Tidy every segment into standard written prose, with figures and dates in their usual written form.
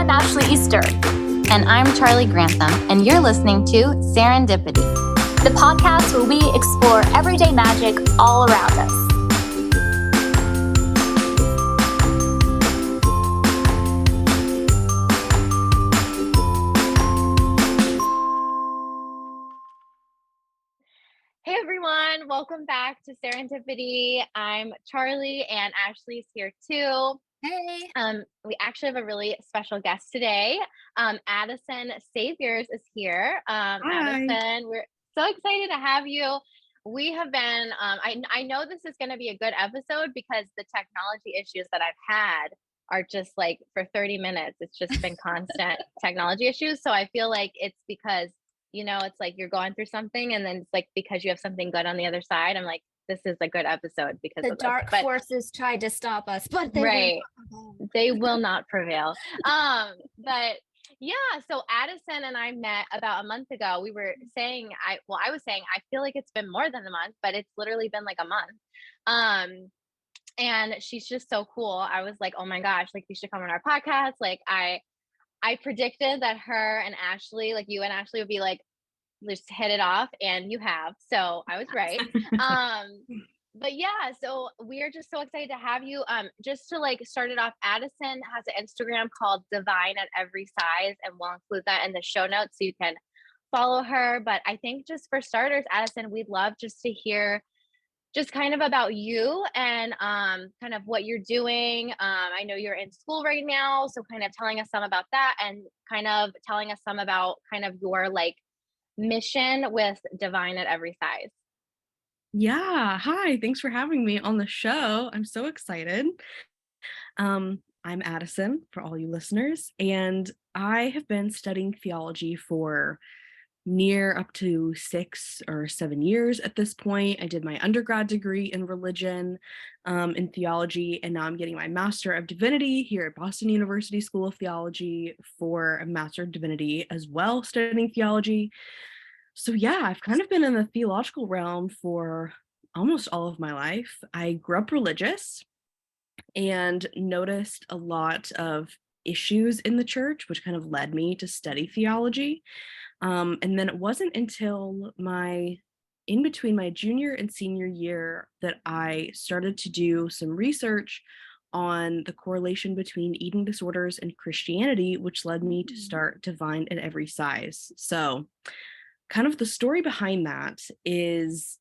I'm Ashley Easter. And I'm Charlie Grantham, and you're listening to Serendipity, the podcast where we explore everyday magic all around us. Hey everyone, welcome back to Serendipity. I'm Charlie and Ashley's here too. Hey. We actually have a really special guest today. Addison Saviers is here. Addison, we're so excited to have you. We have been, I know this is going to be a good episode because the technology issues that I've had are just like for 30 minutes. It's just been constant technology issues. So I feel like it's because, you know, it's like you're going through something and then it's like because you have something good on the other side. I'm like, this is a good episode because the of dark this. forces tried to stop us, but they will not prevail. But yeah, so Addison and I met about a month ago. We were saying, I was saying, I feel like it's been more than a month, but it's literally been like a month. And she's just so cool. I was like, oh my gosh, like you should come on our podcast. Like I predicted that her and Ashley, like you and Ashley would be like, just hit it off, and you have. So I was right. But yeah, so we are just so excited to have you. Just to like start it off, Addison has an Instagram called Divine at Every Size, and we'll include that in the show notes so you can follow her. But I think just for starters, Addison, we'd love just to hear just kind of about you and kind of what you're doing. I know you're in school right now, so kind of telling us some about that and kind of telling us some about kind of your like mission with Divine at Every Size. Yeah, hi, thanks for having me on the show. I'm so excited. I'm Addison for all you listeners, and I have been studying theology for near up to 6 or 7 years at this point. I did my undergrad degree in religion, in theology, and now I'm getting my Master of Divinity here at Boston University School of Theology for a Master of Divinity as well, studying theology. So yeah, I've kind of been in the theological realm for almost all of my life. I grew up religious and noticed a lot of issues in the church, which kind of led me to study theology. And then it wasn't until in between my junior and senior year that I started to do some research on the correlation between eating disorders and Christianity, which led me to start Divine at Every Size. So kind of the story behind that is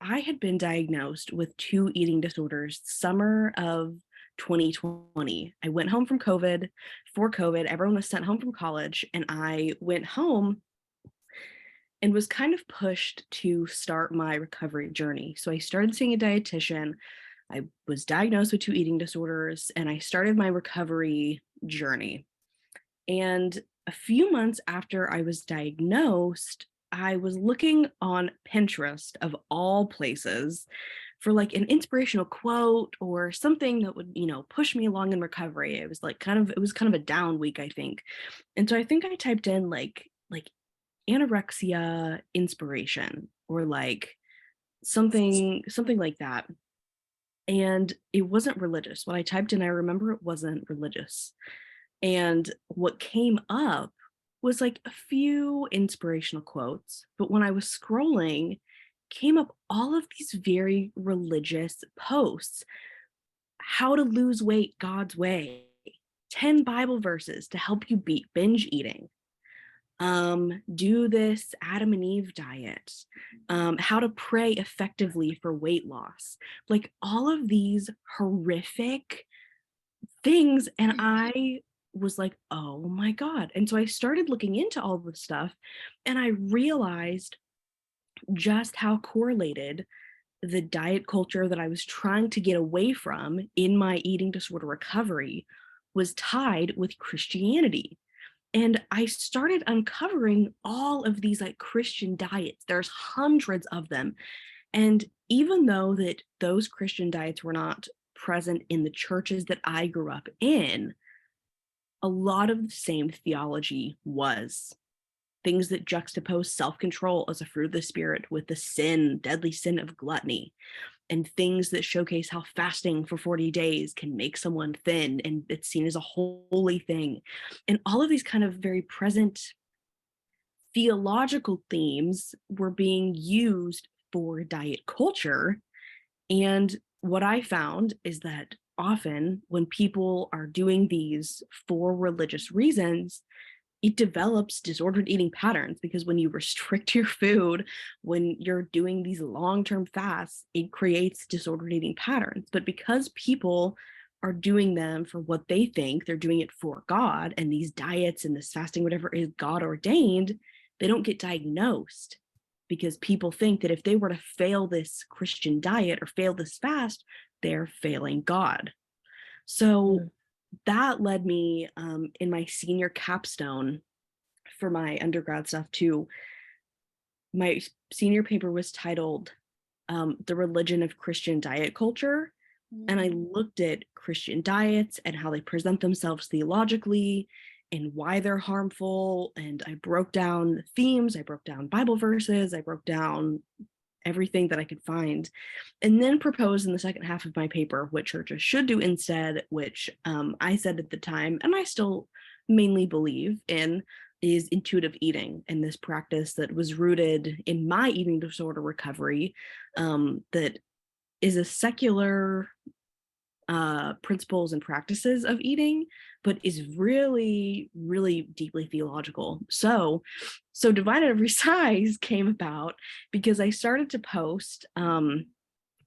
I had been diagnosed with 2 eating disorders summer of 2020. I went home from COVID. For COVID, everyone was sent home from college, and I went home and was kind of pushed to start my recovery journey. So I started seeing a dietitian. I was diagnosed with 2 eating disorders, and I started my recovery journey. And a few months after I was diagnosed, I was looking on Pinterest of all places for like an inspirational quote or something that would, push me along in recovery. It was kind of a down week, I think. And so I think I typed in like anorexia inspiration or like something like that. And it wasn't religious. What I typed in, I remember it wasn't religious. And what came up was like a few inspirational quotes, but when I was scrolling, came up all of these very religious posts. How to lose weight God's way, 10 Bible verses to help you beat binge eating. Do this Adam and Eve diet, how to pray effectively for weight loss, like all of these horrific things. And I was like, oh my God. And so I started looking into all this stuff, and I realized just how correlated the diet culture that I was trying to get away from in my eating disorder recovery was tied with Christianity. And I started uncovering all of these like Christian diets. There's hundreds of them. And even though that those Christian diets were not present in the churches that I grew up in, a lot of the same theology was. Things that juxtapose self-control as a fruit of the spirit with the deadly sin of gluttony. and things that showcase how fasting for 40 days can make someone thin, and it's seen as a holy thing. And all of these kind of very present theological themes were being used for diet culture. And what I found is that often when people are doing these for religious reasons, it develops disordered eating patterns, because when you restrict your food, when you're doing these long-term fasts, it creates disordered eating patterns. But because people are doing them for what they think, they're doing it for God, and these diets and this fasting, whatever, is God ordained, they don't get diagnosed, because people think that if they were to fail this Christian diet or fail this fast, they're failing God. So that led me in my senior capstone for my undergrad stuff to, my senior paper was titled The Religion of Christian Diet Culture. And I looked at Christian diets and how they present themselves theologically and why they're harmful. And I broke down themes, I broke down Bible verses, I broke down everything that I could find, and then proposed in the second half of my paper what churches should do instead, which I said at the time, and I still mainly believe in, is intuitive eating, and this practice that was rooted in my eating disorder recovery, that is a secular principles and practices of eating, but is really, really deeply theological. So Divine at Every Size came about because I started to post on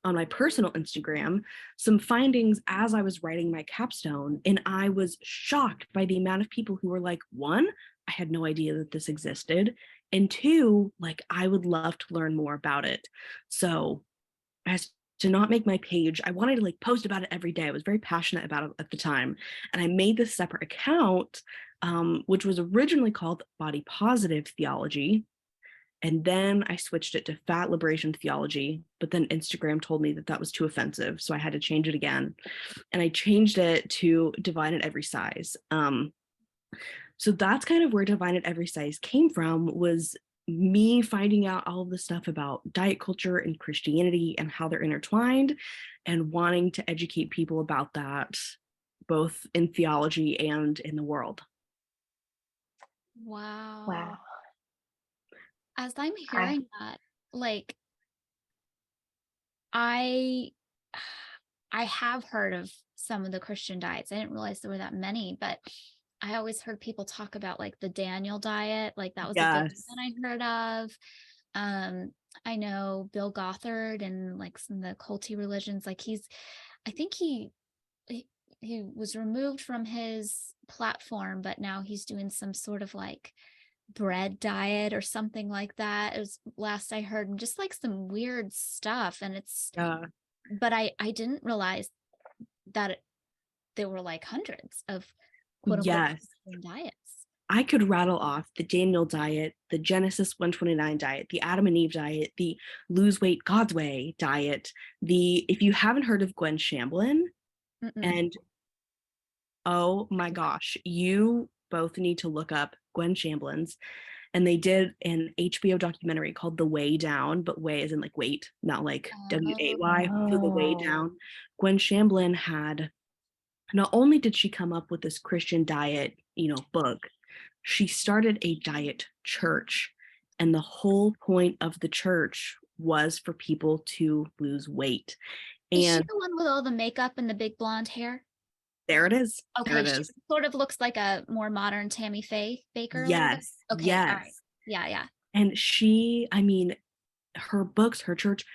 my personal Instagram some findings as I was writing my capstone, and I was shocked by the amount of people who were like, one, I had no idea that this existed, and two, like, I would love to learn more about it. So as to not make my page, I wanted to like post about it every day. I was very passionate about it at the time. And I made this separate account, which was originally called Body Positive Theology. And then I switched it to Fat Liberation Theology, but then Instagram told me that that was too offensive. So I had to change it again. And I changed it to Divine at Every Size. So that's kind of where Divine at Every Size came from, was me finding out all of the stuff about diet culture and Christianity and how they're intertwined, and wanting to educate people about that, both in theology and in the world. Wow. As I'm hearing that, like, I have heard of some of the Christian diets. I didn't realize there were that many, but I always heard people talk about like the Daniel diet. Like that was a big one I heard of. I know Bill Gothard and like some of the culty religions, like I think he was removed from his platform, but now he's doing some sort of like bread diet or something like that. It was last I heard, and just like some weird stuff. And it's, but I didn't realize that there were like hundreds of quote unquote diets. I could rattle off the Daniel diet, the Genesis 129 diet, the Adam and Eve diet, the Lose Weight God's Way diet, if you haven't heard of Gwen Shamblin, and oh my gosh, you both need to look up Gwen Shamblin's. And they did an HBO documentary called The Way Down, but way as in like weight, not like W-A-Y, for The Way Down. Gwen Shamblin had, not only did she come up with this Christian diet, book, she started a diet church. And the whole point of the church was for people to lose weight. And is she the one with all the makeup and the big blonde hair? There it is. Okay, there it she is. Sort of looks like a more modern Tammy Faye Baker. Yes. Okay. Yes. All right. Yeah. And she, her books, her church,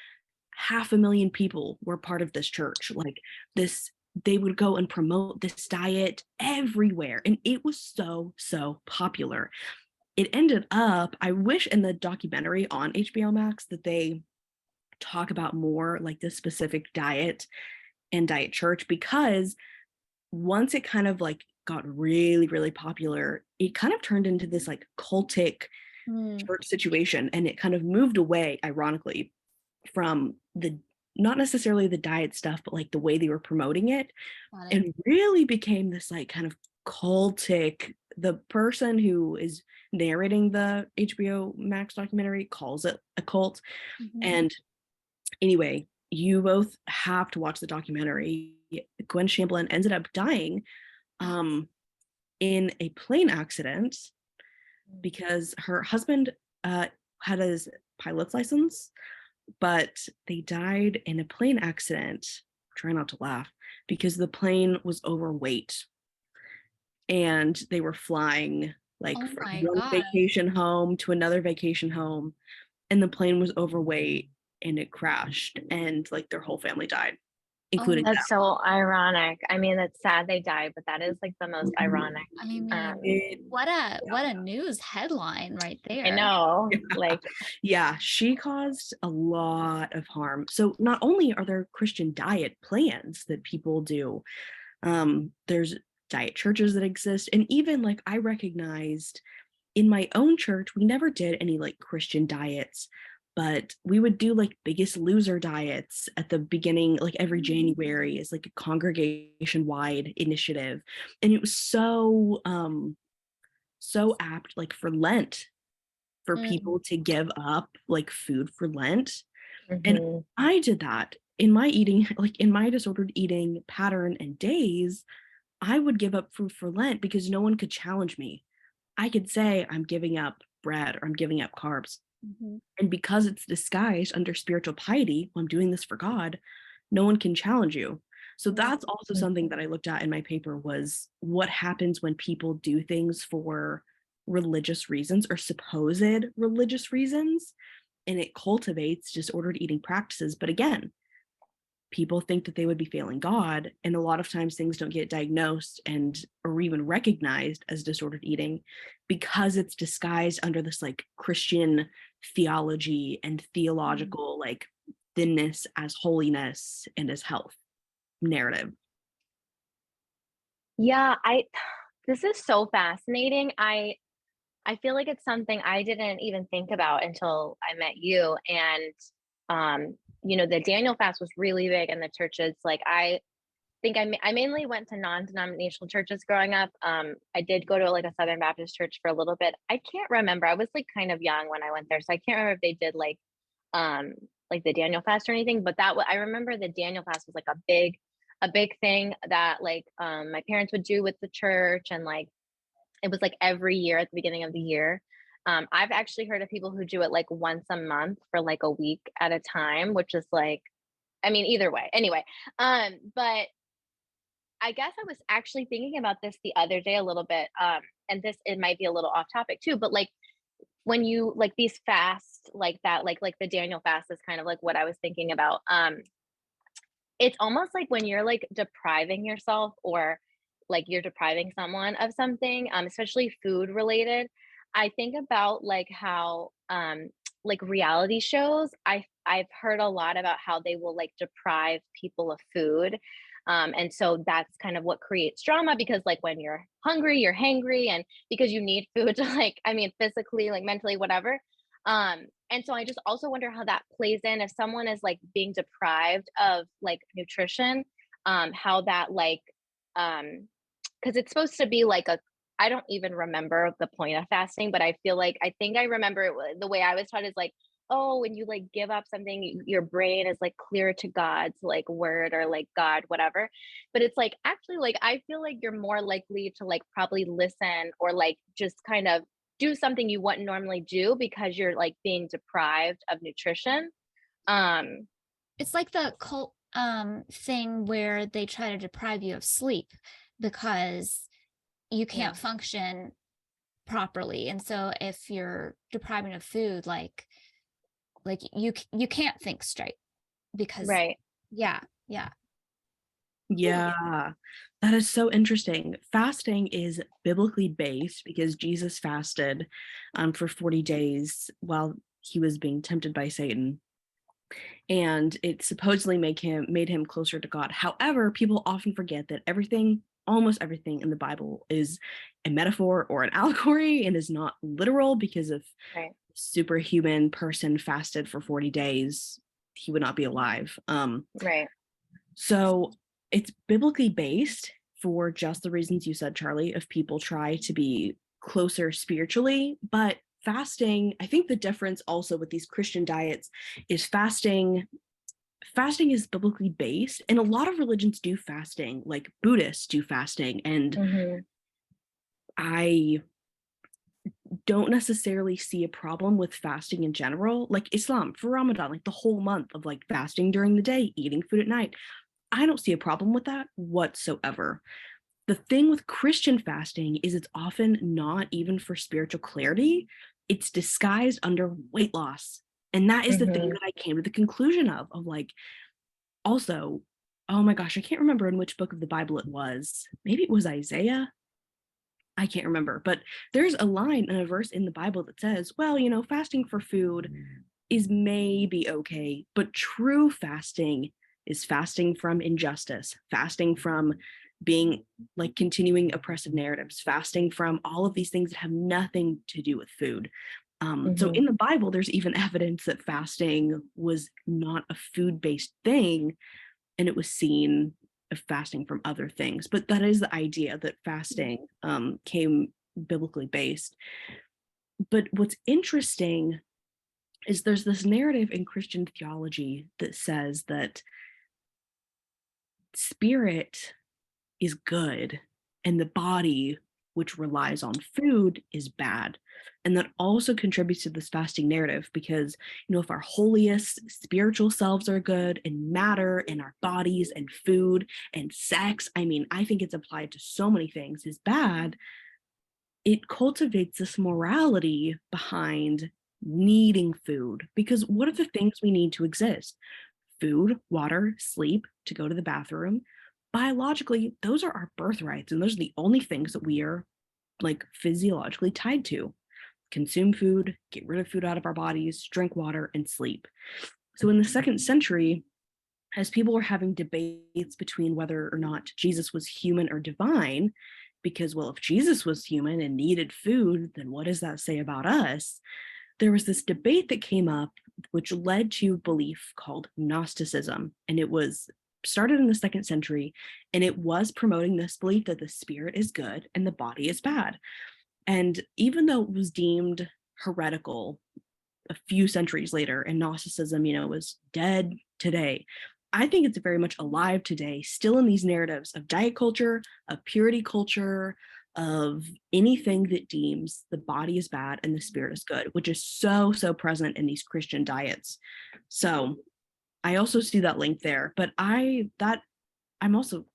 500,000 people were part of this church. Like this, they would go and promote this diet everywhere. And it was so popular. It ended up, I wish in the documentary on HBO Max that they talk about more like this specific diet and diet church, because once it kind of like got really, really popular, it kind of turned into this like cultic church situation. And it kind of moved away, ironically, from not necessarily the diet stuff, but like the way they were promoting it, and really became this like kind of cultic. The person who is narrating the HBO Max documentary calls it a cult. And anyway, you both have to watch the documentary. Gwen Shamblin ended up dying in a plane accident because her husband had his pilot's license, but they died in a plane accident. Try not to laugh, because the plane was overweight and they were flying like Oh from my one God. vacation home to another vacation home, and the plane was overweight and it crashed, and like their whole family died, including them. That's so ironic. I mean, it's sad they died, but that is like the most ironic. I mean, It- what a news headline right there. I know. Yeah. Like, Yeah, she caused a lot of harm. So not only are there Christian diet plans that people do, there's diet churches that exist. And even like I recognized in my own church, we never did any like Christian diets, but we would do like Biggest Loser diets at the beginning, like every January, is like a congregation wide initiative. And it was so apt, like for Lent, for people to give up like food for Lent. And mhm. I did that in my eating, like in my disordered eating pattern and days. I would give up food for Lent because no one could challenge me. I could say I'm giving up bread or I'm giving up carbs. And because it's disguised under spiritual piety, well, I'm doing this for God, no one can challenge you. So that's also something that I looked at in my paper, was what happens when people do things for religious reasons or supposed religious reasons, and it cultivates disordered eating practices. But again, people think that they would be failing God, and a lot of times things don't get diagnosed and or even recognized as disordered eating because it's disguised under this like Christian theology and theological like thinness as holiness and as health narrative. Yeah, this is so fascinating. I feel like it's something I didn't even think about until I met you. And the Daniel fast was really big in the churches. Like I think I mainly went to non-denominational churches growing up. I did go to like a Southern Baptist church for a little bit. I can't remember. I was like kind of young when I went there, so I can't remember if they did like the Daniel fast or anything. But I remember the Daniel fast was like a big thing that like my parents would do with the church, and like it was like every year at the beginning of the year. I've actually heard of people who do it like once a month for like a week at a time, which is like, I mean, either way. Anyway, but I guess I was actually thinking about this the other day a little bit. And it might be a little off topic too, but like when you like these fasts like that, like the Daniel fast is kind of like what I was thinking about. It's almost like when you're like depriving yourself or like you're depriving someone of something, especially food related. I think about like how like reality shows, I've heard a lot about how they will like deprive people of food. And so that's kind of what creates drama, because like when you're hungry, you're hangry, and because you need food to like, I mean, physically, like mentally, whatever. And so I just also wonder how that plays in if someone is like being deprived of like nutrition, how that like because it's supposed to be like I don't even remember the point of fasting, but I feel like I think I remember the way I was taught is like, oh, when you like give up something, your brain is like clear to God's like word or like God, whatever. But it's like actually like I feel like you're more likely to like probably listen or like just kind of do something you wouldn't normally do because you're like being deprived of nutrition. It's like the cult thing where they try to deprive you of sleep because you can't function properly. And so if you're depriving of food, like you can't think straight because Right. yeah. Yeah, that is so interesting. Fasting is biblically based because Jesus fasted for 40 days while he was being tempted by Satan. And it supposedly made him closer to God. However, people often forget that almost everything in the Bible is a metaphor or an allegory and is not literal, because if Right. superhuman person fasted for 40 days, he would not be alive. Right. So it's biblically based for just the reasons you said, Charlie, if people try to be closer spiritually. But fasting, I think the difference also with these Christian diets is fasting fasting is biblically based, and a lot of religions do fasting, like Buddhists do fasting, and I don't necessarily see a problem with fasting in general. Like Islam for Ramadan, like the whole month of like fasting during the day, eating food at night, I don't see a problem with that whatsoever. The thing with Christian fasting is it's often not even for spiritual clarity. It's disguised under weight loss. And that is the thing that I came to the conclusion of like, also, oh my gosh, I can't remember in which book of the Bible it was. Maybe it was Isaiah. I can't remember, but there's a line in a verse in the Bible that says, well, you know, fasting for food is maybe okay, but true fasting is fasting from injustice, fasting from being like continuing oppressive narratives, fasting from all of these things that have nothing to do with food. So in the Bible, there's even evidence that fasting was not a food-based thing, and it was seen of fasting from other things. But that is the idea that fasting came biblically based. But what's interesting is there's this narrative in Christian theology that says that spirit is good and the body, which relies on food, is bad. And that also contributes to this fasting narrative because, you know, if our holiest spiritual selves are good and matter and our bodies and food and sex, I mean, I think it's applied to so many things, is bad, it cultivates this morality behind needing food. Because what are the things we need to exist? Food, water, sleep, to go to the bathroom. Biologically, those are our birthrights, and those are the only things that we are like physiologically tied to. Consume food, get rid of food out of our bodies, drink water, and sleep. So in the 2nd century, as people were having debates between whether or not Jesus was human or divine, because, well, if Jesus was human and needed food, then what does that say about us? There was this debate that came up, which led to belief called Gnosticism. And it was started in the 2nd century, and it was promoting this belief that the spirit is good and the body is bad. And even though it was deemed heretical a few centuries later, and Gnosticism, you know, was dead today, I think it's very much alive today, still in these narratives of diet culture, of purity culture, of anything that deems the body is bad and the spirit is good, which is so present in these Christian diets. So I also see that link there, but I'm also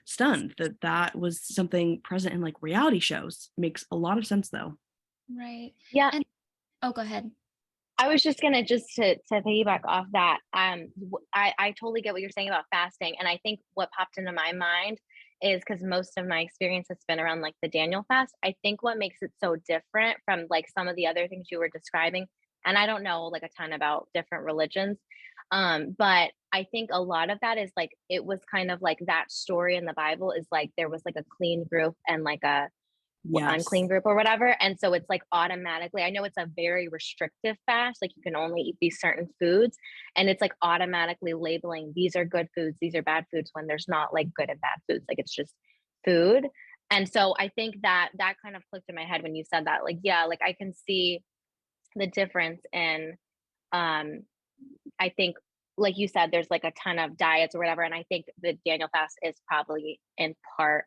stunned that that was something present in like reality shows. Makes a lot of sense though. Right. Yeah. And go ahead. I was just gonna to piggyback off that. I totally get what you're saying about fasting, and I think what popped into my mind is because most of my experience has been around like the Daniel fast. I think what makes it so different from like some of the other things you were describing, and I don't know like a ton about different religions, but I think a lot of that is like it was kind of like that story in the Bible is like there was like a clean group and like a unclean group or whatever. And so it's like automatically, I know it's a very restrictive fast, like you can only eat these certain foods. And it's like automatically labeling these are good foods, these are bad foods when there's not like good and bad foods. Like it's just food. And so I think that that kind of clicked in my head when you said that. Like, yeah, like I can see the difference in I think like you said, there's like a ton of diets or whatever. And I think the Daniel fast is probably in part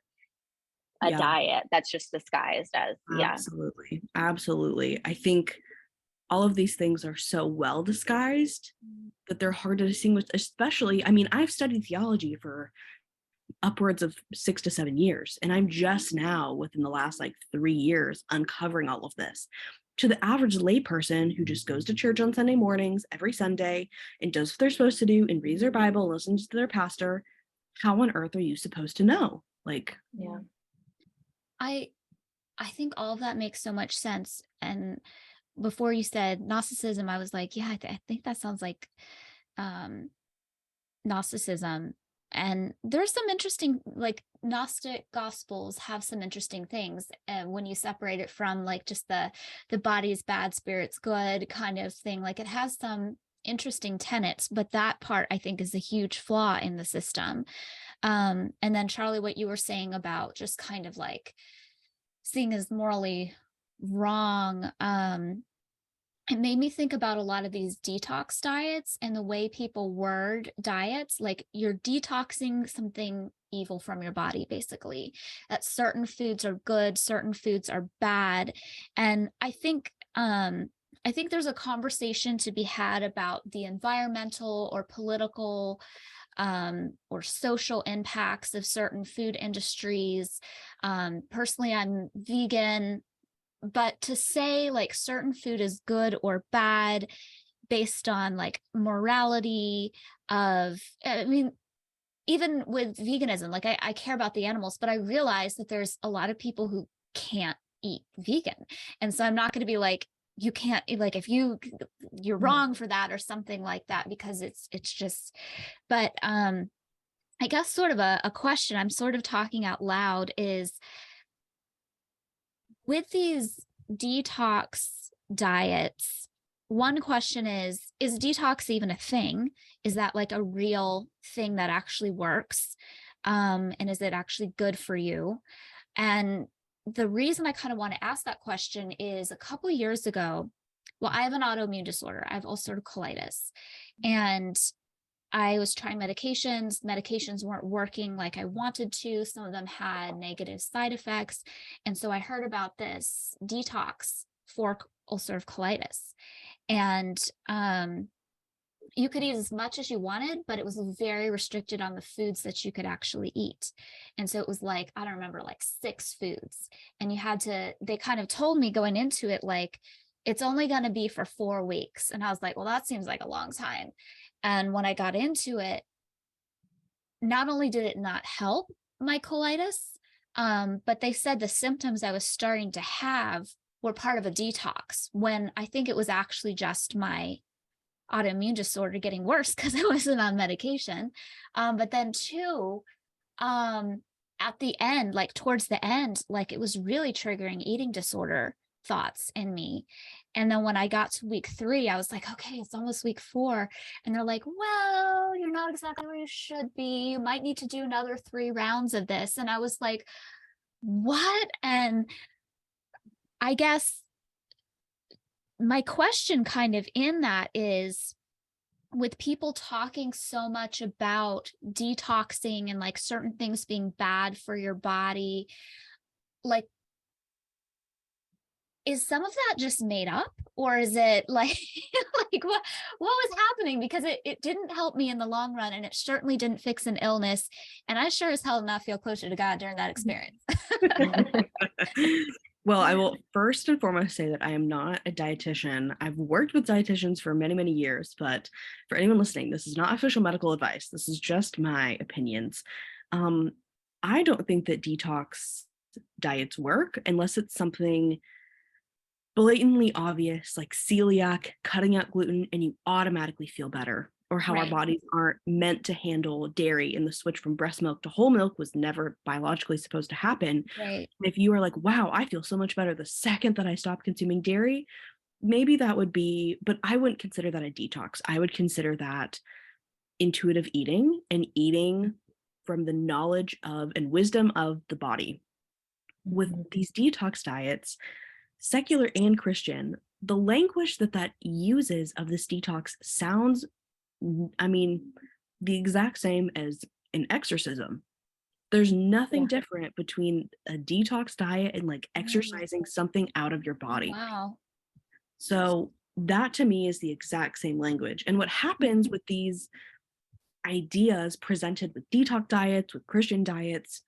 a diet that's just disguised as Absolutely. I think all of these things are so well disguised that they're hard to distinguish, especially, I mean, I've studied theology for upwards of 6 to 7 years, and I'm just now within the last like 3 years uncovering all of this. To the average layperson who just goes to church on Sunday mornings every Sunday and does what they're supposed to do and reads their Bible, listens to their pastor, how on earth are you supposed to know? Like, yeah. I think all of that makes so much sense. And before you said Gnosticism, I was like, yeah, I think that sounds like Gnosticism. And there's some interesting, like Gnostic gospels have some interesting things. And when you separate it from like just the body's bad, spirit's good kind of thing, like it has some interesting tenets, but that part I think is a huge flaw in the system. And then Charlie, what you were saying about just kind of like seeing as morally wrong. I it made me think about a lot of these detox diets and the way people word diets, like you're detoxing something evil from your body, basically, that certain foods are good, certain foods are bad. And I think there's a conversation to be had about the environmental or political or social impacts of certain food industries. Personally, I'm vegan, but to say like certain food is good or bad based on like morality of, I mean, even with veganism, like I care about the animals, but I realize that there's a lot of people who can't eat vegan. And so I'm not going to be like, you can't, like, if you're wrong for that or something like that, because it's just, but I guess sort of a question I'm sort of talking out loud is, with these detox diets, one question is detox even a thing? Is that like a real thing that actually works? And is it actually good for you? And the reason I kind of want to ask that question is a couple of years ago, well, I have an autoimmune disorder. I have ulcerative colitis. And I was trying medications. Medications weren't working like I wanted to. Some of them had negative side effects. And so I heard about this detox for ulcerative colitis. And you could eat as much as you wanted, but it was very restricted on the foods that you could actually eat. And so it was like, I don't remember, like 6 foods. And you had to, they kind of told me going into it, like, it's only going to be for 4 weeks. And I was like, well, that seems like a long time. And when I got into it, not only did it not help my colitis, but they said the symptoms I was starting to have were part of a detox, when I think it was actually just my autoimmune disorder getting worse because I wasn't on medication. But then too, at the end, like towards the end, like it was really triggering eating disorder thoughts in me. And then when I got to week 3, I was like, okay, it's almost week 4. And they're like, well, you're not exactly where you should be. You might need to do another 3 rounds of this. And I was like, what? And I guess my question kind of in that is, with people talking so much about detoxing and like certain things being bad for your body, like, is some of that just made up, or is it like, like what was happening? Because it didn't help me in the long run, and it certainly didn't fix an illness. And I sure as hell did not feel closer to God during that experience. Well, I will first and foremost say that I am not a dietitian. I've worked with dietitians for many, many years, but for anyone listening, this is not official medical advice. This is just my opinions. I don't think that detox diets work unless it's something blatantly obvious, like celiac, cutting out gluten, and you automatically feel better. Or how our Right. bodies aren't meant to handle dairy, and the switch from breast milk to whole milk was never biologically supposed to happen. Right. If you are like, wow, I feel so much better the second that I stop consuming dairy, maybe that would be, but I wouldn't consider that a detox. I would consider that intuitive eating, and eating from the knowledge of and wisdom of the body. With these detox diets, secular and Christian, the language that uses of this detox sounds, I mean, the exact same as an exorcism. There's nothing different between a detox diet and like exercising something out of your body. Wow. So that to me is the exact same language. And what happens with these ideas presented with detox diets, with Christian diets,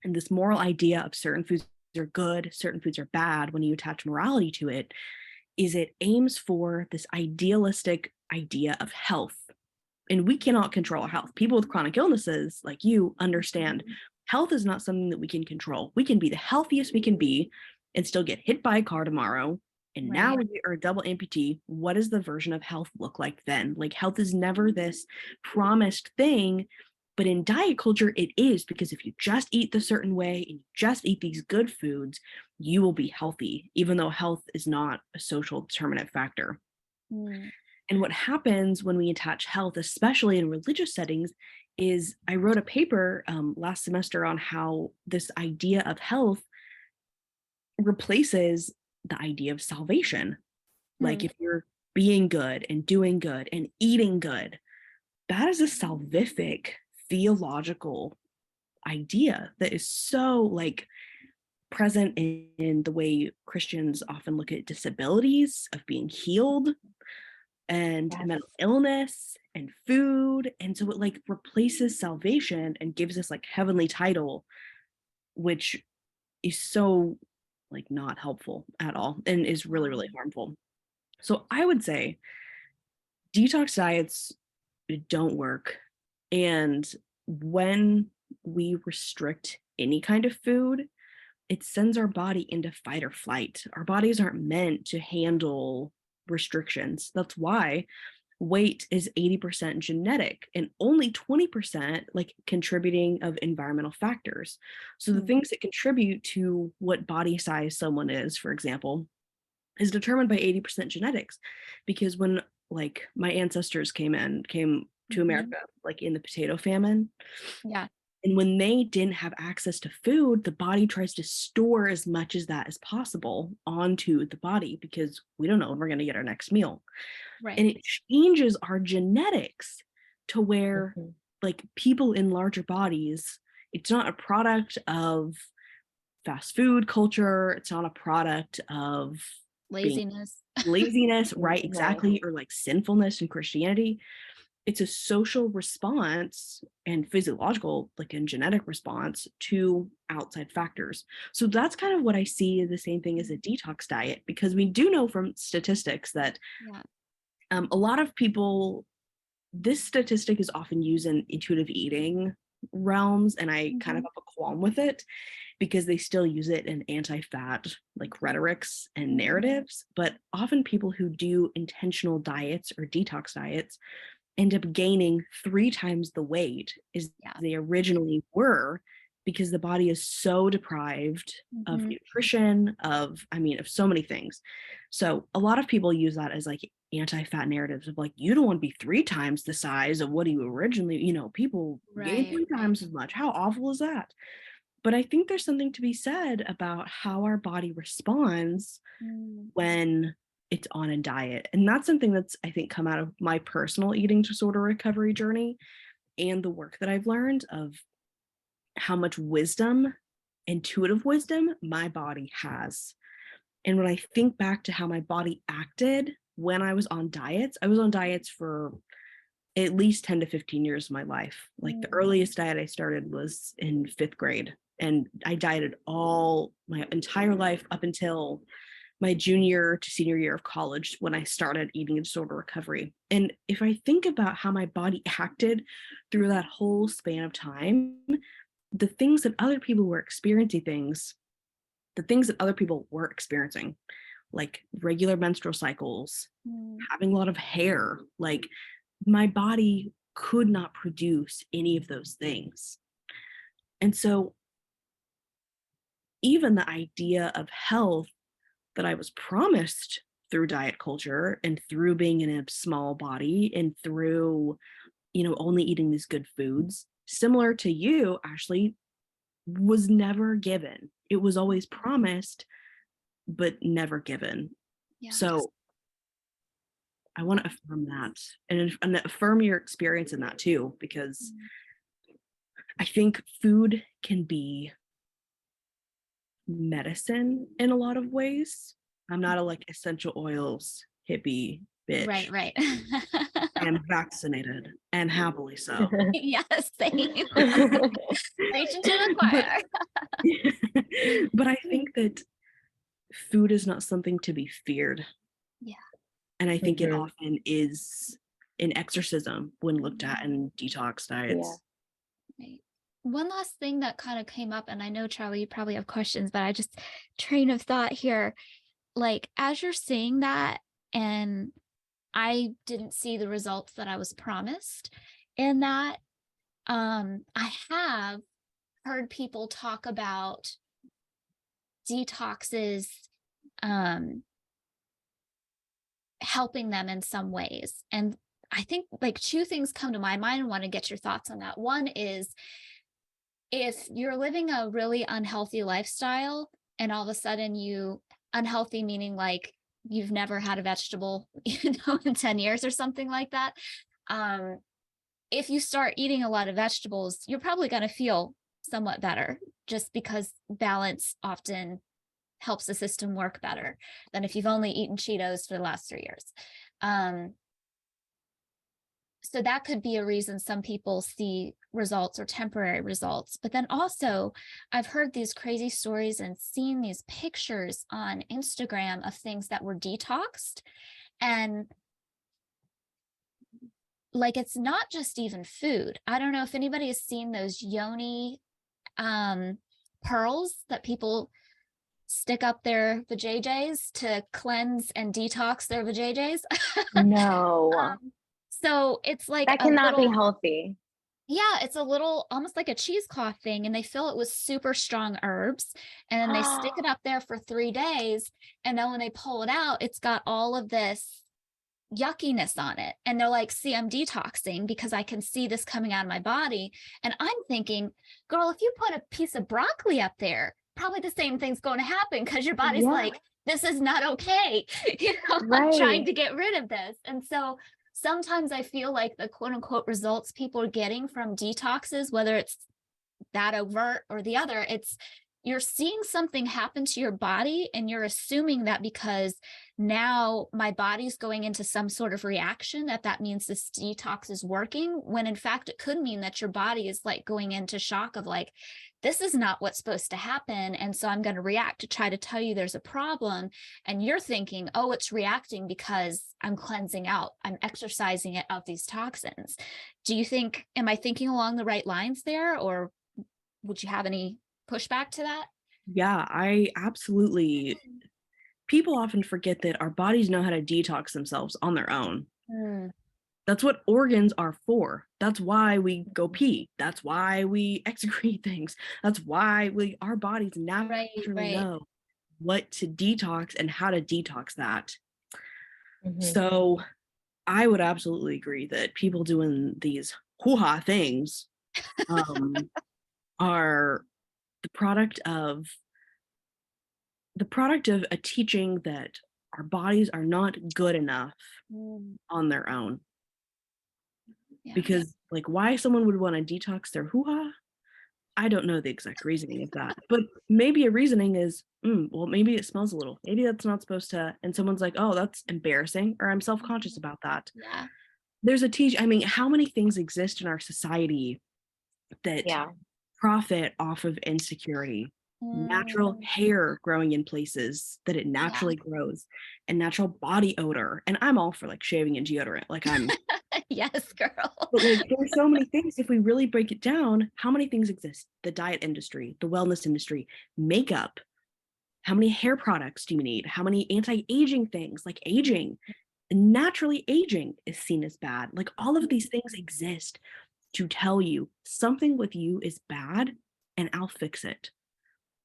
and this moral idea of certain foods are good, certain foods are bad, when you attach morality to it, is it aims for this idealistic idea of health. And we cannot control our health. People with chronic illnesses like you understand health is not something that we can control. We can be the healthiest we can be and still get hit by a car tomorrow. And now Right. we are a double amputee. What does the version of health look like then? Like, health is never this promised thing, but in diet culture, it is, because if you just eat the certain way and you just eat these good foods, you will be healthy, even though health is not a social determinant factor. Mm. And what happens when we attach health, especially in religious settings, is I wrote a paper last semester on how this idea of health replaces the idea of salvation. Like if you're being good and doing good and eating good, that is a salvific theological idea that is so like present in the way Christians often look at disabilities, of being healed, and mental illness and food. And so it like replaces salvation and gives this like heavenly title, which is so like not helpful at all and is really, really harmful. So I would say detox diets don't work. And when we restrict any kind of food, it sends our body into fight or flight. Our bodies aren't meant to handle restrictions. That's why weight is 80% genetic and only 20% like contributing of environmental factors. So the things that contribute to what body size someone is, for example, is determined by 80% genetics. Because when like my ancestors came to America, like in the potato famine. Yeah. And when they didn't have access to food, the body tries to store as much as that as possible onto the body because we don't know when we're going to get our next meal. Right. And it changes our genetics to where like people in larger bodies, it's not a product of fast food culture. It's not a product of Laziness. Laziness, right? Exactly. Or like sinfulness in Christianity. It's a social response and physiological, like a genetic response to outside factors. So that's kind of what I see as the same thing as a detox diet, because we do know from statistics that a lot of people, this statistic is often used in intuitive eating realms, and I kind of have a qualm with it because they still use it in anti-fat like rhetorics and narratives. But often people who do intentional diets or detox diets end up gaining 3 times the weight as they originally were, because the body is so deprived of nutrition, of so many things. So a lot of people use that as like anti-fat narratives of like, you don't want to be 3 times the size of what you originally, people gain 3 times as much. How awful is that? But I think there's something to be said about how our body responds when it's on a diet. And that's something that's, I think, come out of my personal eating disorder recovery journey and the work that I've learned of how much wisdom, intuitive wisdom, my body has. And when I think back to how my body acted when I was on diets for at least 10 to 15 years of my life. Like the earliest diet I started was in 5th grade. And I dieted all my entire life up until my junior to senior year of college when I started eating disorder recovery. And if I think about how my body acted through that whole span of time, the things that other people were experiencing, like regular menstrual cycles, having a lot of hair, like my body could not produce any of those things. And so even the idea of health that I was promised through diet culture and through being in a small body and through, only eating these good foods, similar to you, Ashley, was never given. It was always promised, but never given. Yeah. So I want to affirm that and affirm your experience in that too, because I think food can be medicine in a lot of ways. I'm not a like essential oils hippie bitch. Right. I'm vaccinated and happily so. Yes, same. Preaching to the choir. But I think that food is not something to be feared. Yeah. And I think it often is an exorcism when looked at in detox diets. Yeah. Right. One last thing that kind of came up, and I know, Charlie, you probably have questions, but I just train of thought here, like as you're saying that, and I didn't see the results that I was promised in that, I have heard people talk about detoxes helping them in some ways. And I think like 2 things come to my mind and want to get your thoughts on that. One is, if you're living a really unhealthy lifestyle and all of a sudden unhealthy meaning like you've never had a vegetable, in 10 years or something like that. If you start eating a lot of vegetables, you're probably going to feel somewhat better, just because balance often helps the system work better than if you've only eaten Cheetos for the last 3 years. So that could be a reason some people see results or temporary results. But then also, I've heard these crazy stories and seen these pictures on Instagram of things that were detoxed. And like, it's not just even food. I don't know if anybody has seen those yoni pearls that people stick up their vajayjays to cleanse and detox their vajayjays. No, So it's like that a cannot be little, healthy. yeah, it's a little almost like a cheesecloth thing, and they fill it with super strong herbs, and then they stick it up there for 3 days, and then when they pull it out, it's got all of this yuckiness on it, and they're like, see, I'm detoxing because I can see this coming out of my body. And I'm thinking, girl, if you put a piece of broccoli up there, probably the same thing's going to happen, because your body's Yeah. like, this is not okay. I'm trying Right. to get rid of this. And so sometimes I feel like the quote unquote results people are getting from detoxes, whether it's that overt or the other, it's you're seeing something happen to your body, and you're assuming that because now my body's going into some sort of reaction, that means this detox is working, when in fact it could mean that your body is like going into shock of like, this is not what's supposed to happen, and so I'm going to react to try to tell you there's a problem. And you're thinking, oh, it's reacting because I'm cleansing out, I'm exercising it of these toxins. Do you think, am I thinking along the right lines there, or would you have any pushback to that? Yeah, I absolutely. People often forget that our bodies know how to detox themselves on their own. That's what organs are for. That's why we go pee. That's why we excrete things. That's why our bodies naturally know what to detox and how to detox that. So I would absolutely agree that people doing these hoo-ha things are the product of a teaching that our bodies are not good enough on their own. Yeah. Because like why someone would want to detox their hoo-ha, I don't know the exact reasoning of that. But maybe a reasoning is, well, maybe it smells a little. Maybe that's not supposed to, and someone's like, oh, that's embarrassing, or I'm self-conscious about that. Yeah. There's I mean, how many things exist in our society that profit off of insecurity? Natural hair growing in places that it naturally grows, and natural body odor. And I'm all for like shaving and deodorant. Like I'm yes, girl. But like there's so many things. If we really break it down, how many things exist? The diet industry, the wellness industry, makeup. How many hair products do you need? How many anti-aging things? Like aging, naturally aging is seen as bad. Like all of these things exist to tell you something with you is bad, and I'll fix it.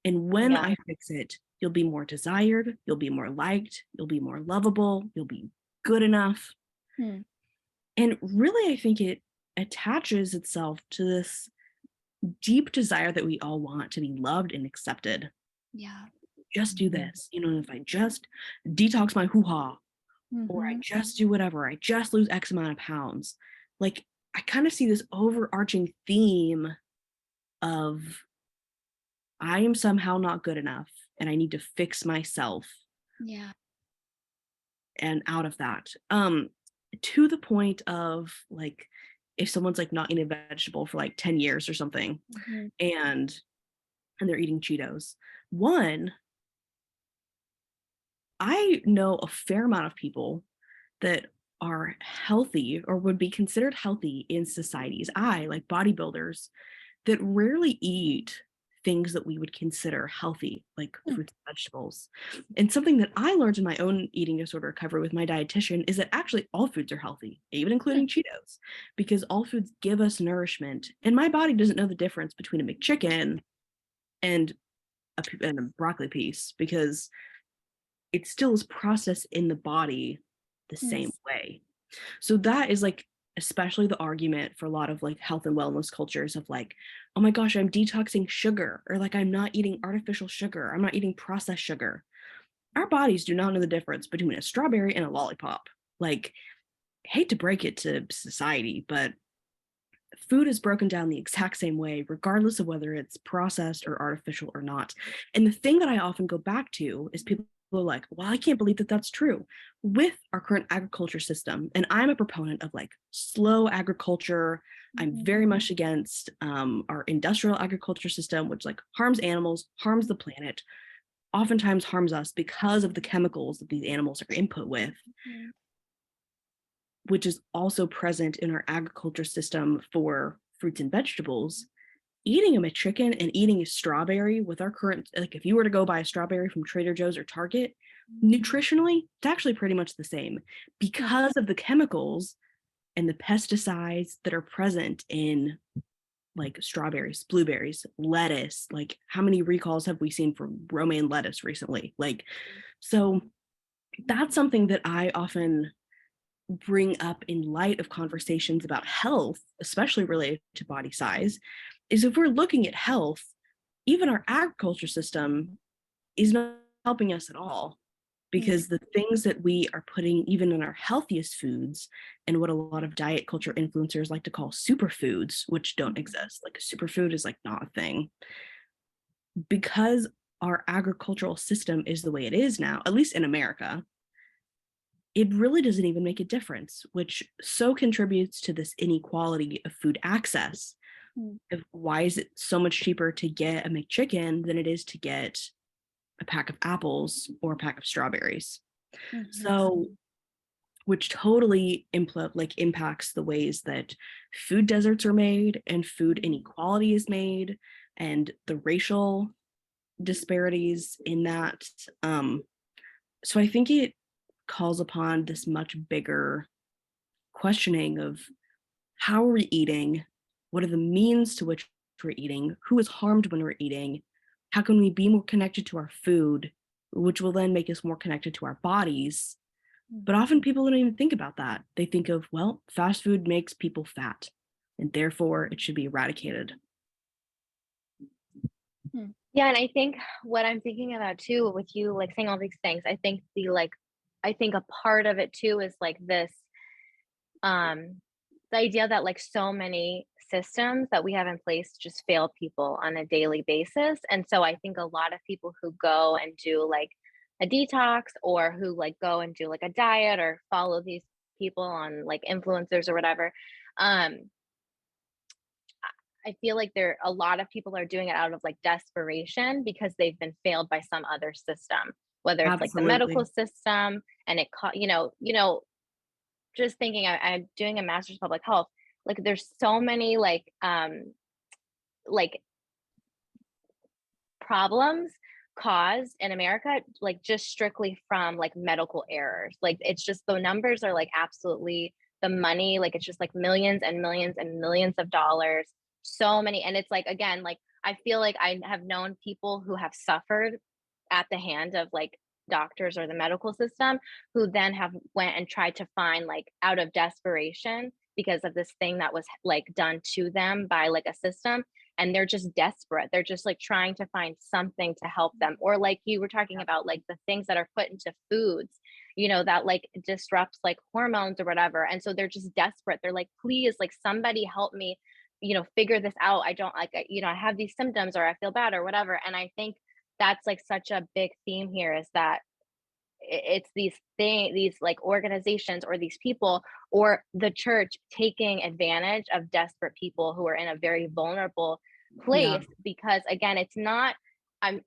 And when I fix it, you'll be more desired, you'll be more liked, you'll be more lovable, you'll be good enough. And really, I think it attaches itself to this deep desire that we all want to be loved and accepted. Yeah. Just do this, if I just detox my hoo-ha, or I just do whatever, I just lose X amount of pounds. Like, I kind of see this overarching theme of I am somehow not good enough and I need to fix myself. Yeah. And out of that, to the point of like, if someone's like not eating a vegetable for like 10 years or something, and they're eating Cheetos. One, I know a fair amount of people that are healthy or would be considered healthy in society's eye, like bodybuilders, that rarely eat things that we would consider healthy, like fruits and vegetables. And something that I learned in my own eating disorder recovery with my dietitian is that actually all foods are healthy, even including Cheetos, because all foods give us nourishment. And my body doesn't know the difference between a McChicken and a broccoli piece, because it still is processed in the body the same way. So that is like especially the argument for a lot of like health and wellness cultures of like, oh my gosh, I'm detoxing sugar, or like I'm not eating artificial sugar, I'm not eating processed sugar. our bodies do not know the difference between a strawberry and a lollipop. Like, hate to break it to society, but food is broken down the exact same way, regardless of whether it's processed or artificial or not. And the thing that I often go back to is people are like, well, I can't believe that that's true with our current agriculture system. And I'm a proponent of like slow agriculture. I'm very much against our industrial agriculture system, which like harms animals, harms the planet, oftentimes harms us because of the chemicals that these animals are input with, which is also present in our agriculture system for fruits and vegetables. Eating a McChicken and eating a strawberry with our current, like if you were to go buy a strawberry from Trader Joe's or Target, nutritionally, it's actually pretty much the same because of the chemicals and the pesticides that are present in like strawberries, blueberries, lettuce. Like, how many recalls have we seen for romaine lettuce recently? Like, so that's something that I often bring up in light of conversations about health, especially related to body size, is if we're looking at health, even our agriculture system is not helping us at all, because the things that we are putting even in our healthiest foods and what a lot of diet culture influencers like to call superfoods, which don't exist, like a superfood is like not a thing, because our agricultural system is the way it is now, at least in America, it really doesn't even make a difference, which so contributes to this inequality of food access. Why is it so much cheaper to get a McChicken than it is to get a pack of apples or a pack of strawberries? So, which totally impacts the ways that food deserts are made and food inequality is made, and the racial disparities in that. So I think it calls upon this much bigger questioning of how are we eating? What are the means to which we're eating? Who is harmed when we're eating? How can we be more connected to our food, which will then make us more connected to our bodies? But often people don't even think about that. They think of, well, fast food makes people fat, and therefore it should be eradicated. Yeah, and I think what I'm thinking about too, with you like saying all these things, I think a part of it too is like this, the idea that like so many systems that we have in place just fail people on a daily basis. And so I think a lot of people who go and do like a detox, or who like go and do like a diet or follow these people on like influencers or whatever, um I feel like a lot of people are doing it out of like desperation because they've been failed by some other system, whether it's like the medical Absolutely. system, and just thinking, I'm doing a master's of public health. Like there's so many like problems caused in America, like just strictly from like medical errors. Like it's just the numbers are like absolutely the money, like it's just like millions and millions and millions of dollars. So many, and it's like again, like I feel like I have known people who have suffered at the hand of like doctors or the medical system, who then have went and tried to find like out of desperation because of this thing that was like done to them by like a system, and they're just desperate. They're just like trying to find something to help them. Or like you were talking about, like the things that are put into foods, that like disrupts like hormones or whatever. And so they're just desperate. They're like, please, like somebody help me, figure this out. I don't like, I have these symptoms, or I feel bad or whatever. And I think that's like such a big theme here, is that it's these like organizations or these people or the church taking advantage of desperate people who are in a very vulnerable Yeah, place. Because again, it's not, I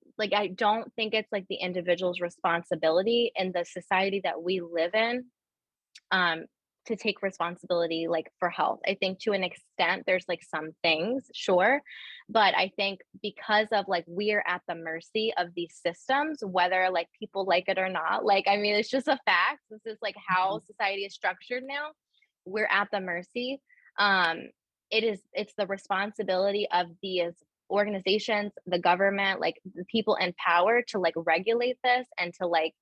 don't think it's like the individual's responsibility in the society that we live in, um to take responsibility like for health. I think to an extent there's like some things, sure, but I think because of like we're at the mercy of these systems, whether like people like it or not, like I mean it's just a fact. This is like how society is structured now. We're at the mercy. um it's the responsibility of these organizations, the government, like the people in power, to like regulate this and to like,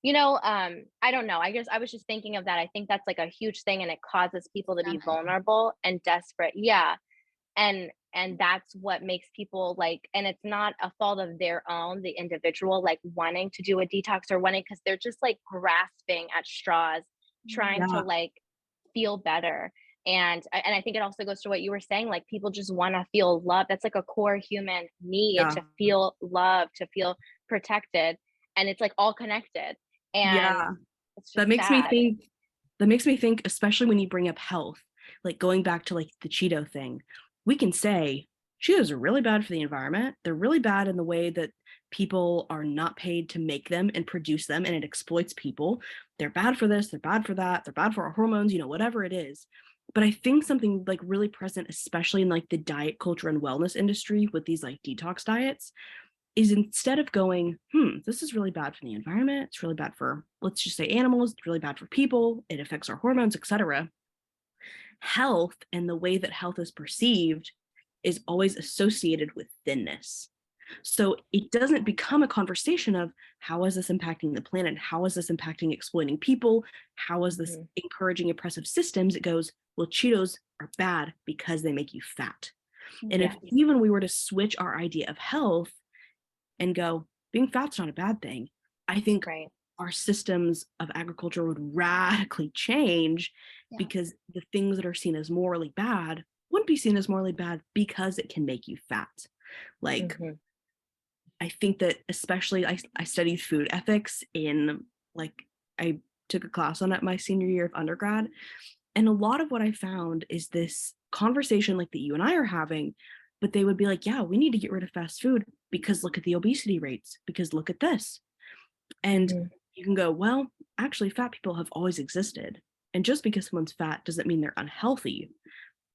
I don't know. I was just thinking of that. I think that's like a huge thing, and it causes people to be vulnerable and desperate. Yeah. And And that's what makes people like, and it's not a fault of their own, the individual, like wanting to do a detox or wanting, because they're just like grasping at straws, trying to Yeah. like feel better. And I think it also goes to what you were saying, like people just want to feel love. That's like a core human need, Yeah. to feel love, to feel protected, and it's like all connected. And Yeah. it's That just makes me sad. think, especially when you bring up health, like going back to like the Cheeto thing, we can say Cheetos are really bad for the environment. They're really bad in the way that people are not paid to make them and produce them, and it exploits people. They're bad for this, they're bad for that, they're bad for our hormones, whatever it is. But I think something like really present, especially in like the diet culture and wellness industry with these like detox diets, is instead of going, this is really bad for the environment, it's really bad for, let's just say, animals, it's really bad for people, it affects our hormones, etc. Health and the way that health is perceived is always associated with thinness. So it doesn't become a conversation of how is this impacting the planet? How is this impacting exploiting people? How is this encouraging oppressive systems? It goes, well, Cheetos are bad because they make you fat. And if even we were to switch our idea of health and go, being fat's not a bad thing, I think our systems of agriculture would radically change, because the things that are seen as morally bad wouldn't be seen as morally bad because it can make you fat. Like, I think that especially I studied food ethics in, like, I took a class on it my senior year of undergrad. And a lot of what I found is this conversation like that you and I are having, but they would be like, yeah, we need to get rid of fast food because look at the obesity rates, because look at this. And you can go, well, actually, fat people have always existed. And just because someone's fat doesn't mean they're unhealthy.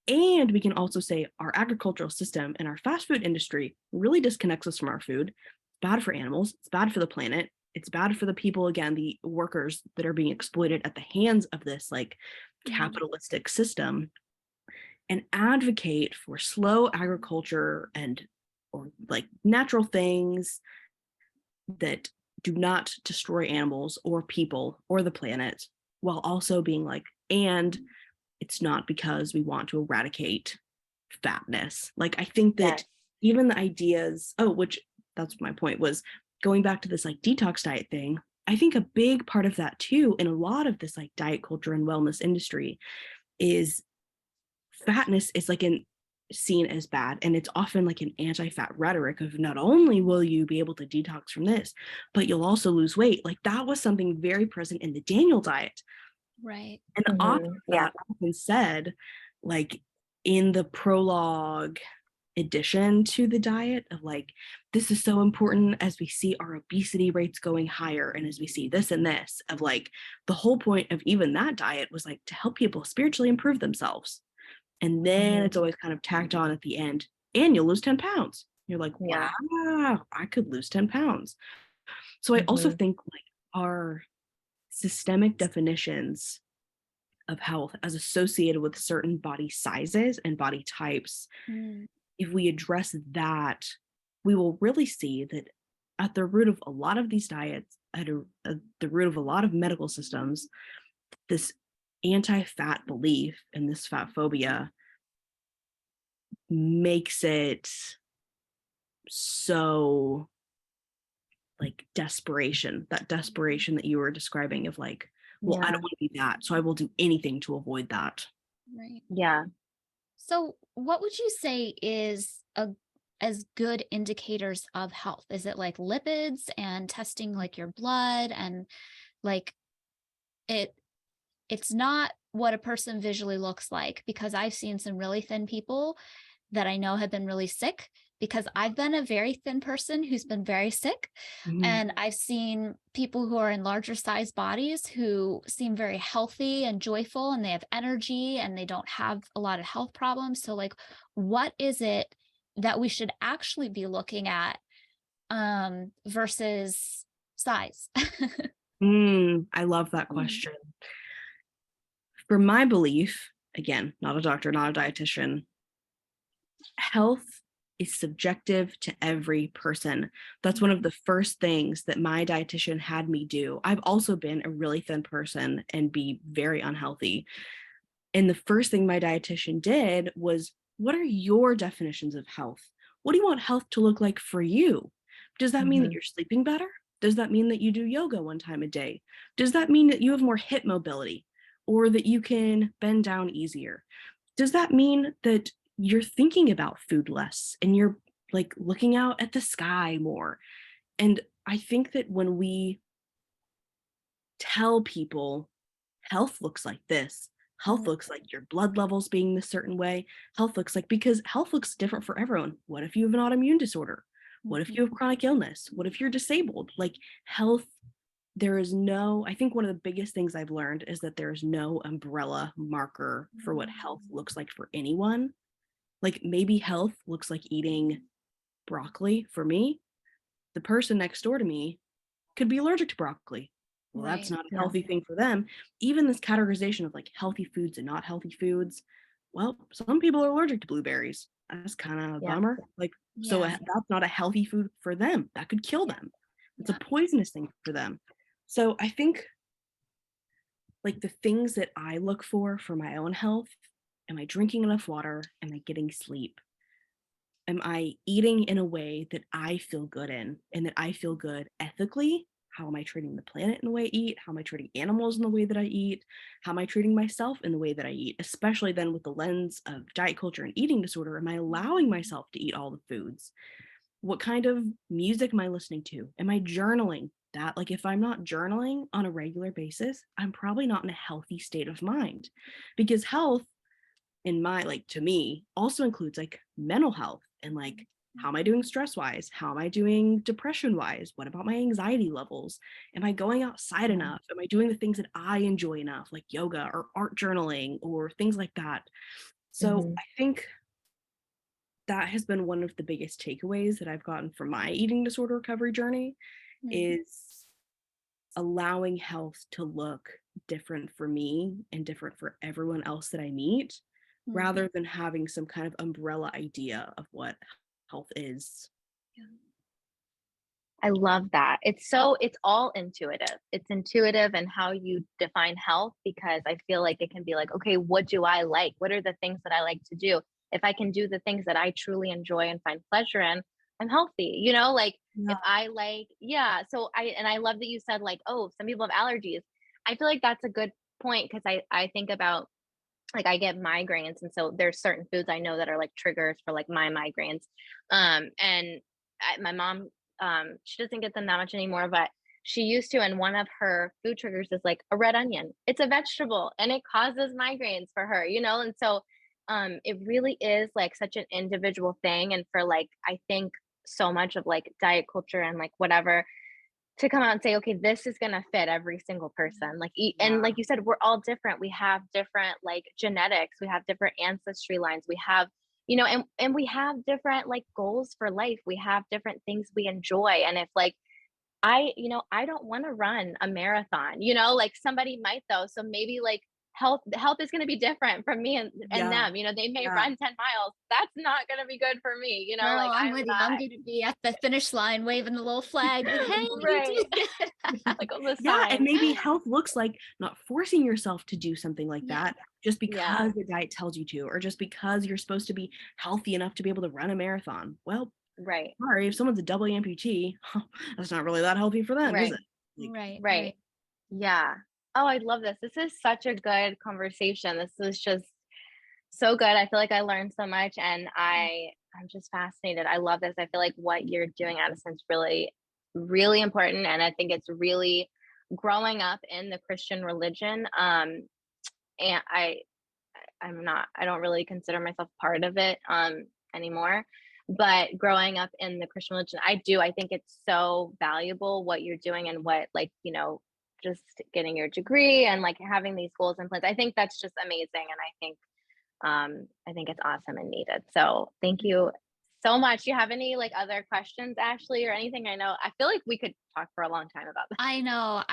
And we can also say our agricultural system and our fast food industry really disconnects us from our food. It's bad for animals. It's bad for the planet. It's bad for the people, again, the workers that are being exploited at the hands of this like capitalistic system. And advocate for slow agriculture or like natural things that do not destroy animals or people or the planet, while also being like, and it's not because we want to eradicate fatness. Like, I think that even the ideas, which that's my point, was going back to this like detox diet thing. I think a big part of that too, in a lot of this like diet culture and wellness industry, is fatness is like seen as bad, and it's often like an anti-fat rhetoric of not only will you be able to detox from this, but you'll also lose weight. Like that was something very present in the Daniel diet. Right. And that often said, like in the prologue addition to the diet of like, this is so important as we see our obesity rates going higher, and as we see this and this, of like the whole point of even that diet was like to help people spiritually improve themselves. And then it's always kind of tacked on at the end, and you'll lose 10 pounds. You're like, wow, I could lose 10 pounds. So I also think like our systemic definitions of health as associated with certain body sizes and body types, if we address that, we will really see that at the root of a lot of these diets, at the root of a lot of medical systems, this anti-fat belief and this fat phobia makes it so like desperation that you were describing of like, well, I don't want to be that, so I will do anything to avoid that. Right. Yeah. So what would you say is as good indicators of health? Is it like lipids and testing like your blood, and like it's not what a person visually looks like? Because I've seen some really thin people that I know have been really sick, because I've been a very thin person who's been very sick. And I've seen people who are in larger size bodies who seem very healthy and joyful, and they have energy and they don't have a lot of health problems. So like, what is it that we should actually be looking at versus size? I love that question. For my belief, again, not a doctor, not a dietitian, health is subjective to every person. That's one of the first things that my dietitian had me do. I've also been a really thin person and be very unhealthy. And the first thing my dietitian did was what are your definitions of health? What do you want health to look like for you? Does that mean that you're sleeping better? Does that mean that you do yoga one time a day? Does that mean that you have more hip mobility or that you can bend down easier? Does that mean that you're thinking about food less and you're like looking out at the sky more? And I think that when we tell people health looks like this, health looks like your blood levels being this certain way, health looks like, because health looks different for everyone. What if you have an autoimmune disorder? What if you have chronic illness? What if you're disabled? Like health, there is no, I think one of the biggest things I've learned is that there is no umbrella marker for what health looks like for anyone. Like maybe health looks like eating broccoli for me. The person next door to me could be allergic to broccoli. Well, that's Right. not a healthy thing for them. Even this categorization of like healthy foods and not healthy foods. Well, some people are allergic to blueberries. That's kind of a bummer. Like, so Yeah. that's not a healthy food for them. That could kill them. It's a poisonous thing for them. So I think like the things that I look for my own health, am I drinking enough water? Am I getting sleep? Am I eating in a way that I feel good in and that I feel good ethically? How am I treating the planet in the way I eat? How am I treating animals in the way that I eat? How am I treating myself in the way that I eat? Especially then with the lens of diet culture and eating disorder, am I allowing myself to eat all the foods? What kind of music am I listening to? Am I journaling? That, like, if I'm not journaling on a regular basis, I'm probably not in a healthy state of mind, because health in my, like, to me also includes like mental health and like how am I doing stress wise, how am I doing depression wise, what about my anxiety levels, am I going outside enough, am I doing the things that I enjoy enough, like yoga or art journaling or things like that. So I think that has been one of the biggest takeaways that I've gotten from my eating disorder recovery journey, is allowing health to look different for me and different for everyone else that I meet, rather than having some kind of umbrella idea of what health is. I love that. It's all intuitive. It's intuitive in how you define health, because I feel like it can be like, okay, what do I like? What are the things that I like to do? If I can do the things that I truly enjoy and find pleasure in, I'm healthy. Like if I like, yeah. So I love that you said like, oh, some people have allergies. I feel like that's a good point, because I think about, like, I get migraines, and so there's certain foods I know that are like triggers for like my migraines. And my mom, she doesn't get them that much anymore, but she used to, and one of her food triggers is like a red onion. It's a vegetable and it causes migraines for her, and so it really is like such an individual thing. And for like, I think so much of like diet culture and like whatever, to come out and say, okay, this is going to fit every single person. Like, and like you said, we're all different. We have different like genetics. We have different ancestry lines. We have, and we have different like goals for life. We have different things we enjoy. And if like, I don't want to run a marathon, like somebody might though. So maybe like health is going to be different from me and them. They may run 10 miles. That's not going to be good for me. Girl, Like I'm with you. I'm going to be at the finish line waving the little flag. Like, hey, you right. did it. Like on the Yeah, sign. and maybe health looks like not forcing yourself to do something like that just because the diet tells you to, or just because you're supposed to be healthy enough to be able to run a marathon. Well, right. sorry, if someone's a double amputee, that's not really that healthy for them, is it? Right. Right. Yeah. Oh, I love this. This is such a good conversation. This is just so good. I feel like I learned so much, and I'm just fascinated. I love this. I feel like what you're doing, Addison, is really, really important. And I think it's really growing up in the Christian religion. And I don't really consider myself part of it anymore. But growing up in the Christian religion, I think it's so valuable what you're doing, and what, like, just getting your degree and like having these goals and plans. I think that's just amazing. And I think it's awesome and needed. So thank you so much. Do you have any like other questions, Ashley, or anything? I feel like we could talk for a long time about this. I know.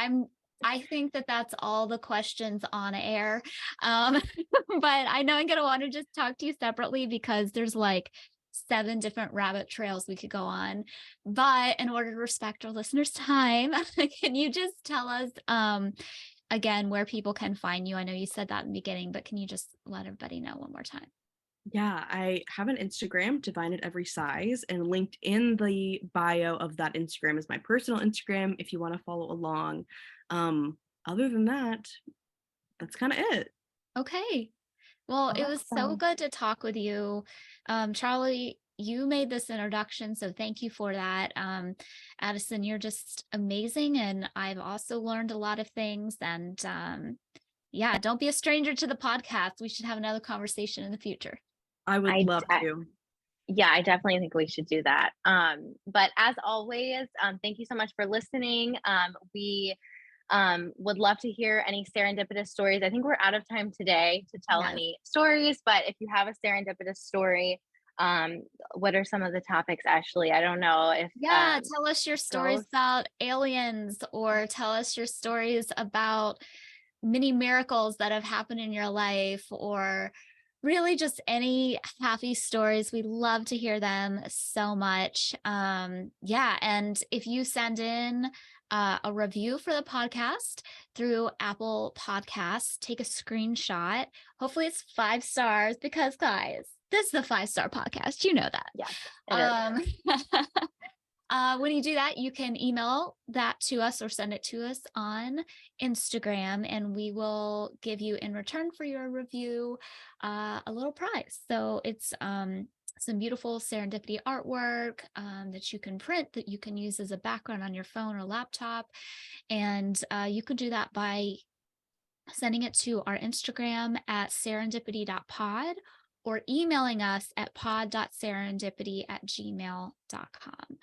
I think that that's all the questions on air. But I know I'm going to want to just talk to you separately, because there's like 7 different rabbit trails we could go on. But in order to respect our listeners' time, can you just tell us again where people can find you? I know you said that in the beginning, but can you just let everybody know one more time? Yeah, I have an Instagram, Divine at Every Size, and linked in the bio of that Instagram is my personal Instagram if you want to follow along. Other than that, that's kind of it. Okay. Well, it was so Awesome. good to talk with you. Charlie, you made this introduction, so thank you for that. Addison, you're just amazing, and I've also learned a lot of things. And yeah, don't be a stranger to the podcast. We should have another conversation in the future. I would I, love I to. yeah, I definitely think we should do that. But as always, thank you so much for listening. We would love to hear any serendipitous stories. I think we're out of time today to tell Yes. any stories, but if you have a serendipitous story, what are some of the topics, Ashley? I don't know if Yeah, tell us your stories ghosts. about aliens, or tell us your stories about many miracles that have happened in your life, or really just any happy stories. We love to hear them so much. Yeah, and if you send in a review for the podcast through Apple Podcasts, take a screenshot. Hopefully it's 5 stars, because guys, this is the 5-star podcast. You know that. Yes, it is. When you do that, you can email that to us or send it to us on Instagram, and we will give you, in return for your review, a little prize. So it's some beautiful serendipity artwork that you can print, that you can use as a background on your phone or laptop. And you can do that by sending it to our Instagram at serendipity.pod, or emailing us at pod.serendipity@gmail.com.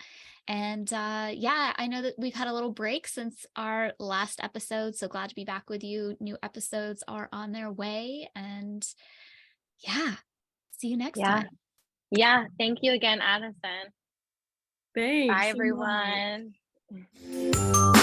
And yeah, I know that we've had a little break since our last episode, so glad to be back with you. New episodes are on their way, and yeah, see you next Yeah. time. Yeah. Thank you again, Addison. Thanks Bye, so much. everyone.